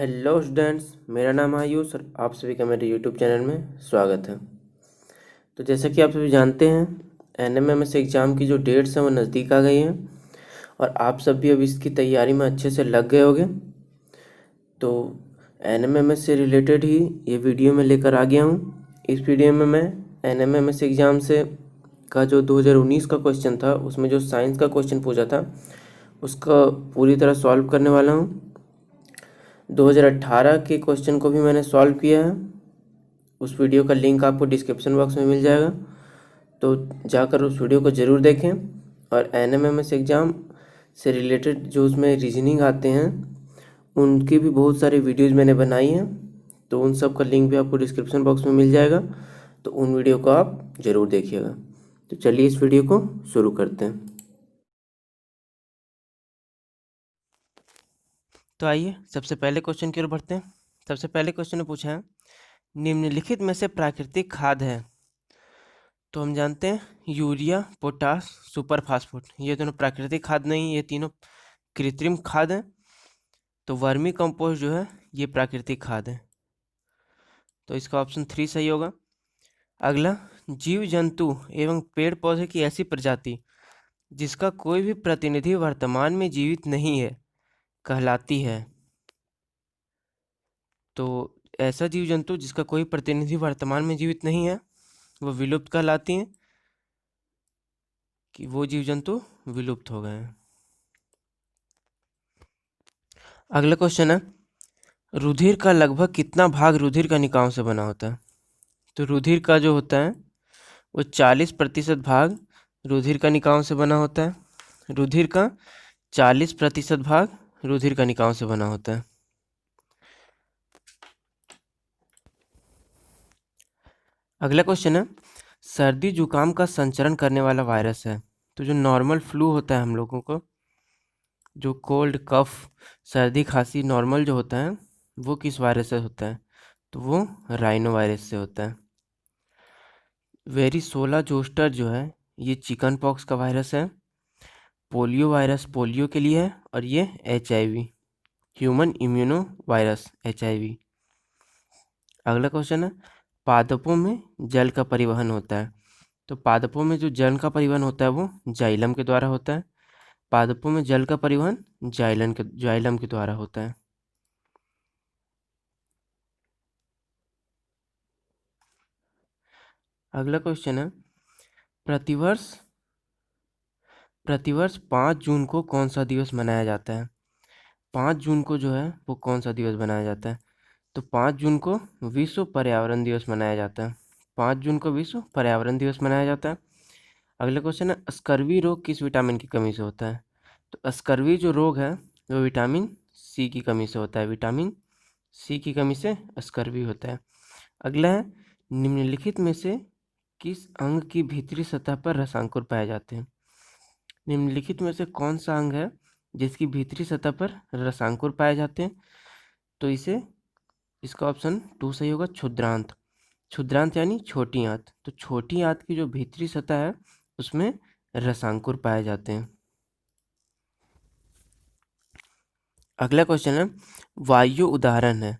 Hello students, मेरा नाम आयुष और आप सभी का मेरे यूट्यूब चैनल में स्वागत है। तो जैसा कि आप सभी जानते हैं, एनएमएमएस एग्ज़ाम की जो डेट्स हैं वो नज़दीक आ गई हैं और आप सब भी अब इसकी तैयारी में अच्छे से लग गए होंगे। तो एनएमएमएस से रिलेटेड ही ये वीडियो में लेकर आ गया हूँ। इस वीडियो में मैं एनएमएमएस एग्ज़ाम से का जो 2019 का क्वेश्चन था, उसमें जो साइंस का क्वेश्चन पूछा था उसका पूरी तरह सॉल्व करने वाला हूँ। 2018 के क्वेश्चन को भी मैंने सॉल्व किया है। उस वीडियो का लिंक आपको डिस्क्रिप्शन बॉक्स में मिल जाएगा, तो जाकर उस वीडियो को ज़रूर देखें। और एनएमएमएस एग्ज़ाम से रिलेटेड जो उसमें रीजनिंग आते हैं उनकी भी बहुत सारी वीडियोज़ मैंने बनाई हैं, तो उन सब का लिंक भी आपको डिस्क्रिप्शन बॉक्स में मिल जाएगा, तो उन वीडियो को आप ज़रूर देखिएगा। तो चलिए इस वीडियो को शुरू करते हैं। तो आइए सबसे पहले क्वेश्चन की ओर बढ़ते हैं। सबसे पहले क्वेश्चन में पूछा है, निम्नलिखित में से प्राकृतिक खाद है। तो हम जानते हैं यूरिया, पोटास, सुपर फास्फेट, ये दोनों प्राकृतिक खाद नहीं, ये तीनों कृत्रिम खाद हैं। तो वर्मी कंपोस्ट जो है ये प्राकृतिक खाद है, तो इसका ऑप्शन 3 सही होगा। अगला, जीव जंतु एवं पेड़ पौधे की ऐसी प्रजाति जिसका कोई भी प्रतिनिधि वर्तमान में जीवित नहीं है कहलाती है। तो ऐसा जीव जंतु जिसका कोई प्रतिनिधि वर्तमान में जीवित नहीं है वो विलुप्त कहलाती हैं, कि वो जीव जंतु विलुप्त हो गए हैं। अगला क्वेश्चन है, रुधिर का लगभग कितना भाग रुधिर कणिकाओं से बना होता है। तो रुधिर का जो होता है वो 40% भाग रुधिर कणिकाओं से बना होता है। रुधिर का 40% भाग रुधिर कणिकाओं से बना होता है। अगला क्वेश्चन है, सर्दी जुकाम का संचरण करने वाला वायरस है। तो जो नॉर्मल फ्लू होता है हम लोगों को, जो कोल्ड कफ सर्दी खांसी नॉर्मल जो होता है वो किस वायरस से होता है। तो वो राइनो वायरस से होता है। वेरिसोला जोस्टर जो है ये चिकन पॉक्स का वायरस है। पोलियो वायरस पोलियो के लिए है, और ये HIV human immuno virus HIV। अगला क्वेश्चन है, पादपों में जल का परिवहन होता है। तो पादपों में जो जल का परिवहन होता है वो जाइलम के द्वारा होता है। पादपों में जल का परिवहन जाइलम के द्वारा होता है। अगला क्वेश्चन है, प्रतिवर्ष प्रतिवर्ष 5 जून को कौन सा दिवस मनाया जाता है। 5 जून को जो है वो कौन सा दिवस मनाया जाता है। तो 5 जून को विश्व पर्यावरण दिवस मनाया जाता है। 5 जून को विश्व पर्यावरण दिवस मनाया जाता है। अगला क्वेश्चन है, स्कर्वी रोग किस विटामिन की कमी से होता है। तो स्कर्वी जो रोग है वो विटामिन C की कमी से होता है। विटामिन C की कमी से स्कर्वी होता है। अगला है, निम्नलिखित में से किस अंग की भीतरी सतह पर रसांकुर पाए जाते हैं। निम्नलिखित में से कौन सा अंग है जिसकी भीतरी सतह पर रसांकुर पाए जाते हैं। तो इसका ऑप्शन 2 सही होगा, क्षुद्रांत। क्षुद्रांत यानी छोटी आंत। तो छोटी आंत की जो भीतरी सतह है उसमें रसांकुर पाए जाते हैं। अगला क्वेश्चन है, वायु उदाहरण है।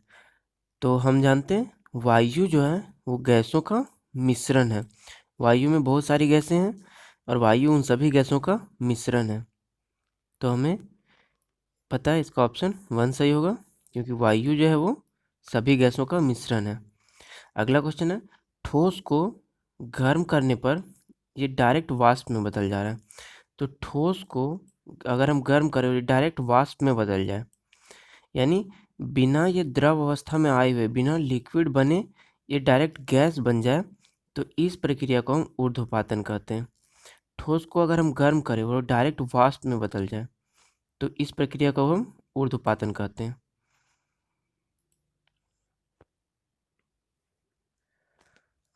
तो हम जानते हैं वायु जो है वो गैसों का मिश्रण है। वायु में बहुत सारी गैसें हैं और वायु उन सभी गैसों का मिश्रण है। तो हमें पता है इसका ऑप्शन 1 सही होगा, क्योंकि वायु जो है वो सभी गैसों का मिश्रण है। अगला क्वेश्चन है, ठोस को गर्म करने पर ये डायरेक्ट वाष्प में बदल जा रहा है। तो ठोस को अगर हम गर्म करें ये डायरेक्ट वाष्प में बदल जाए, यानी बिना ये द्रव अवस्था में आए हुए, बिना लिक्विड बने ये डायरेक्ट गैस बन जाए, तो इस प्रक्रिया को हम ऊर्ध्वपातन कहते हैं। ठोस को अगर हम गर्म करें और डायरेक्ट वाष्प में बदल जाए, तो इस प्रक्रिया को हम ऊर्ध्वपातन कहते हैं।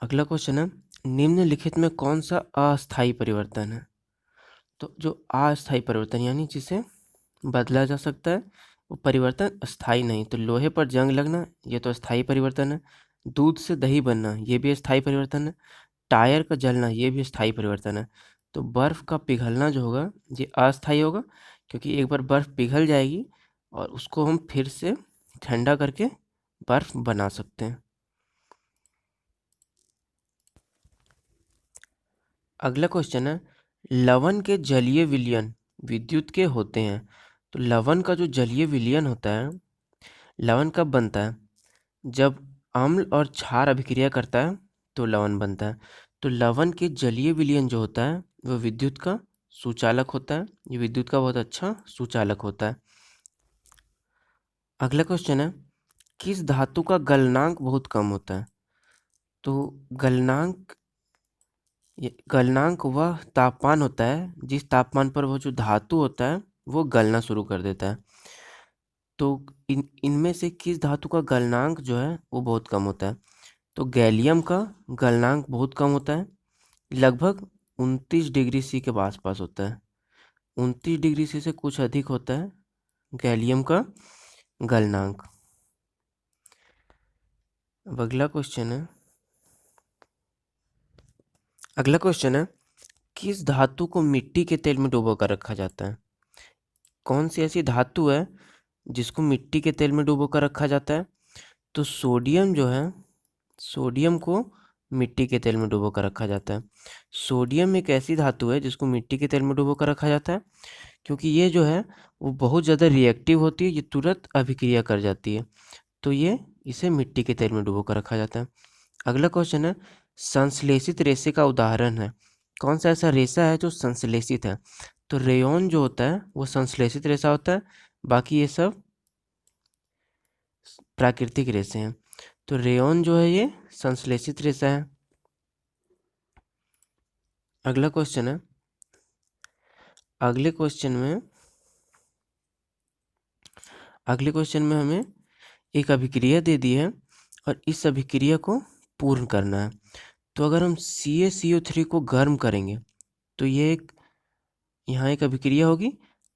अगला क्वेश्चन है, निम्नलिखित में कौन सा अस्थायी परिवर्तन है। तो जो अस्थायी परिवर्तन यानी जिसे बदला जा सकता है वो परिवर्तन स्थायी नहीं। तो लोहे पर जंग लगना ये तो स्थायी परिवर्तन है। दूध से दही बनना ये भी स्थायी परिवर्तन है। टायर का जलना ये भी स्थायी परिवर्तन है। तो बर्फ़ का पिघलना जो होगा ये अस्थायी होगा, क्योंकि एक बार बर्फ़ पिघल जाएगी और उसको हम फिर से ठंडा करके बर्फ बना सकते हैं। अगला क्वेश्चन है, लवण के जलीय विलयन विद्युत के होते हैं। तो लवण का जो जलीय विलयन होता है, लवण कब बनता है? जब अम्ल और क्षार अभिक्रिया करता है तो लवण बनता है। तो लवण के जलीय विलयन जो होता है वो विद्युत का सुचालक होता है। ये विद्युत का बहुत अच्छा सुचालक होता है। अगला क्वेश्चन है, किस धातु का गलनांक बहुत कम होता है? तो गलनांक वह तापमान होता है जिस तापमान पर वो जो धातु होता है वो गलना शुरू कर देता है। तो इनमें से किस धातु का गलनांक जो है वो बहुत कम होता है? तो गैलियम का गलनांक बहुत कम होता है, लगभग 29 डिग्री सी के आसपास होता है। 29 डिग्री सी से कुछ अधिक होता है गैलियम का गलनांक। अब अगला क्वेश्चन है, किस धातु को मिट्टी के तेल में डुबो कर रखा जाता है? कौन सी ऐसी धातु है जिसको मिट्टी के तेल में डुबो कर रखा जाता है? तो सोडियम जो है, सोडियम को मिट्टी के तेल में डुबो कर रखा जाता है। सोडियम एक ऐसी धातु है जिसको मिट्टी के तेल में डुबो कर रखा जाता है, क्योंकि ये जो है वो बहुत ज़्यादा रिएक्टिव होती है, ये तुरंत अभिक्रिया कर जाती है, तो ये इसे मिट्टी के तेल में डुबो कर रखा जाता है। अगला क्वेश्चन है, संश्लेषित रेशे का उदाहरण है। कौन सा ऐसा रेशा है जो संश्लेषित है? तो रेयॉन जो होता है वो संश्लेषित रेशा होता है, बाकी ये सब प्राकृतिक रेशे हैं। तो रेयॉन जो है ये संश्लेषित रेशा है। अगला क्वेश्चन है, अगले क्वेश्चन में हमें एक अभिक्रिया दे दी है और इस अभिक्रिया को पूर्ण करना है। तो अगर हम CaCO3 को गर्म करेंगे तो यहाँ एक अभिक्रिया होगी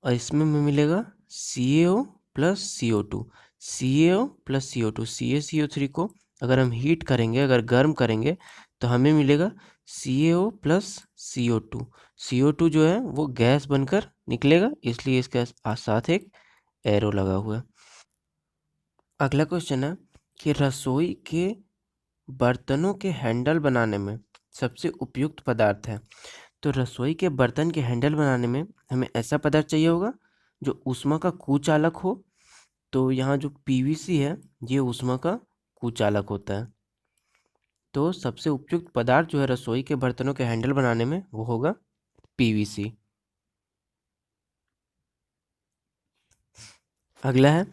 और इसमें हमें मिलेगा CaO plus CO2। CaO plus CO2, CaCO3 को अगर हम हीट करेंगे, अगर गर्म करेंगे तो हमें मिलेगा CaO प्लस CO2। CO2 जो है वो गैस बनकर निकलेगा, इसलिए इसके साथ एक एरो लगा हुआ है। अगला क्वेश्चन है कि रसोई के बर्तनों के हैंडल बनाने में सबसे उपयुक्त पदार्थ है। तो रसोई के बर्तन के हैंडल बनाने में हमें ऐसा पदार्थ चाहिए होगा जो ऊष्मा का कुचालक हो। तो यहाँ जो PVC है ये ऊष्मा का कुचालक होता है। तो सबसे उपयुक्त पदार्थ जो है रसोई के बर्तनों के हैंडल बनाने में वो होगा PVC। अगला है,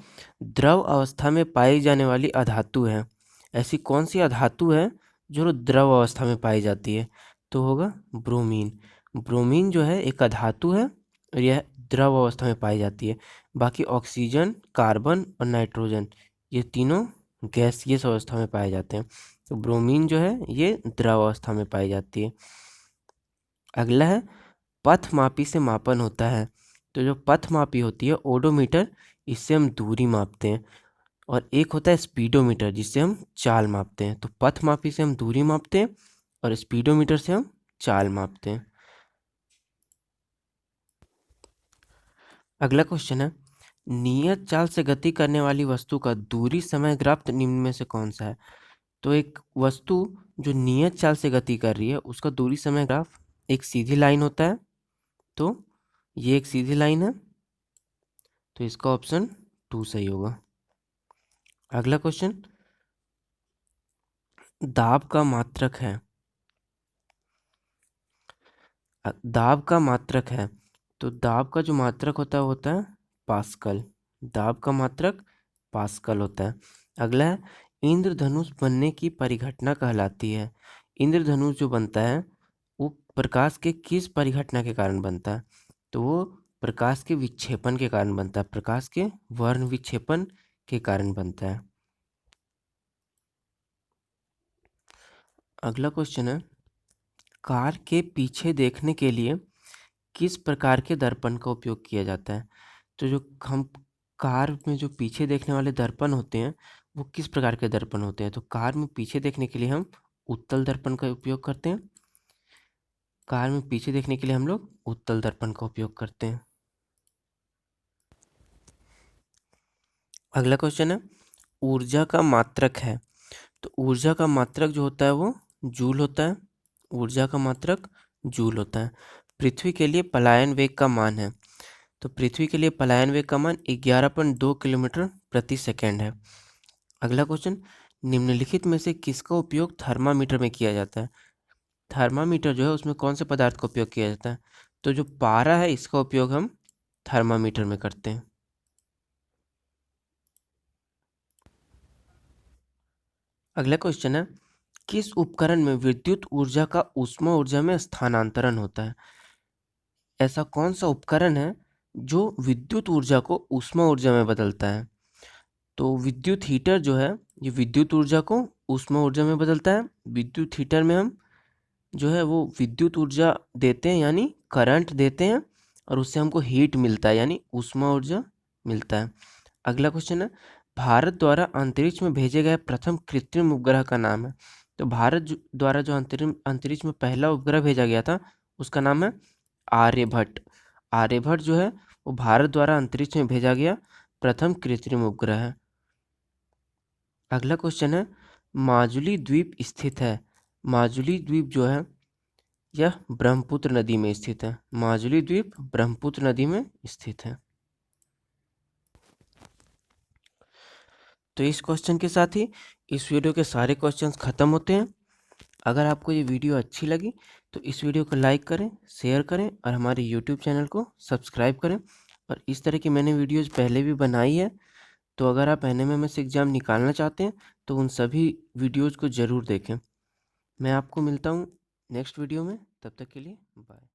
द्रव अवस्था में पाई जाने वाली अधातु है। ऐसी कौन सी अधातु है जो द्रव अवस्था में पाई जाती है? तो होगा ब्रोमीन। ब्रोमीन जो है एक अधातु है और यह द्रव अवस्था में पाई जाती है। बाकी ऑक्सीजन, कार्बन और नाइट्रोजन ये तीनों गैसीय अवस्था में पाए जाते हैं। तो ब्रोमीन जो है ये द्रव अवस्था में पाई जाती है। अगला है, पथमापी से मापन होता है। तो जो पथमापी होती है ओडोमीटर, इससे हम दूरी मापते हैं, और एक होता है स्पीडोमीटर जिससे हम चाल मापते हैं। तो पथमापी से हम दूरी मापते हैं और स्पीडोमीटर से हम चाल मापते हैं। अगला क्वेश्चन है, नियत चाल से गति करने वाली वस्तु का दूरी समय ग्राफ निम्न में से कौन सा है? तो एक वस्तु जो नियत चाल से गति कर रही है उसका दूरी समय ग्राफ एक सीधी लाइन होता है। तो ये एक सीधी लाइन है, तो इसका ऑप्शन 2 सही होगा। अगला क्वेश्चन, दाब का मात्रक है। दाब का मात्रक है, तो दाब का जो मात्रक होता है वो होता है पास्कल। दाब का मात्रक पास्कल होता है। अगला है, इंद्रधनुष बनने की परिघटना कहलाती है। इंद्रधनुष जो बनता है वो प्रकाश के किस परिघटना के कारण बनता है? तो वो प्रकाश के विक्षेपण के कारण बनता है, प्रकाश के वर्ण विक्षेपण के कारण बनता है। अगला क्वेश्चन है, कार के पीछे देखने के लिए किस प्रकार के दर्पण का उपयोग किया जाता है? तो जो हम कार में जो पीछे देखने वाले दर्पण होते हैं वो किस प्रकार के दर्पण होते हैं? तो कार में पीछे देखने के लिए हम उत्तल दर्पण का उपयोग करते हैं। कार में पीछे देखने के लिए हम लोग उत्तल दर्पण का उपयोग करते हैं। अगला क्वेश्चन है, ऊर्जा का मात्रक है। तो ऊर्जा का मात्रक जो होता है वो जूल होता है। ऊर्जा का मात्रक जूल होता है। पृथ्वी के लिए पलायन वेग का मान है। तो पृथ्वी के लिए पलायन वेग का मान 11.2 किलोमीटर प्रति सेकेंड है। अगला क्वेश्चन, निम्नलिखित में से किसका उपयोग थर्मामीटर में किया जाता है। थर्मामीटर जो है उसमें कौन से पदार्थ का उपयोग किया जाता है। तो जो पारा है इसका उपयोग हम थर्मामीटर में करते हैं। अगला क्वेश्चन है, किस उपकरण में विद्युत ऊर्जा का ऊष्मा ऊर्जा में स्थानांतरण होता है। ऐसा कौन सा उपकरण है जो विद्युत ऊर्जा को ऊष्मा ऊर्जा में बदलता है। तो विद्युत हीटर जो है ये विद्युत ऊर्जा को ऊष्मा ऊर्जा में बदलता है। विद्युत हीटर में हम जो है वो विद्युत ऊर्जा देते हैं यानी करंट देते हैं और उससे हमको हीट मिलता है यानी ऊष्मा ऊर्जा मिलता है। अगला क्वेश्चन है, भारत द्वारा अंतरिक्ष में भेजे गए प्रथम कृत्रिम उपग्रह का नाम है। तो द्वारा जो अंतरिक्ष में पहला उपग्रह भेजा गया था उसका नाम है आर्यभट्ट। आर्यभट्ट जो है वो भारत द्वारा अंतरिक्ष में भेजा गया प्रथम कृत्रिम उपग्रह है। अगला क्वेश्चन है, माजुली द्वीप स्थित है। माजुली द्वीप जो है यह ब्रह्मपुत्र नदी में स्थित है। माजुली द्वीप ब्रह्मपुत्र नदी में स्थित है। तो इस क्वेश्चन के साथ ही इस वीडियो के सारे क्वेश्चंस खत्म होते हैं। अगर आपको ये वीडियो अच्छी लगी तो इस वीडियो को लाइक करें, शेयर करें और हमारे यूट्यूब चैनल को सब्सक्राइब करें। और इस तरह की मैंने वीडियोज़ पहले भी बनाई है, तो अगर आप NMMS एग्ज़ाम निकालना चाहते हैं तो उन सभी वीडियोज़ को ज़रूर देखें। मैं आपको मिलता हूँ नेक्स्ट वीडियो में, तब तक के लिए बाय।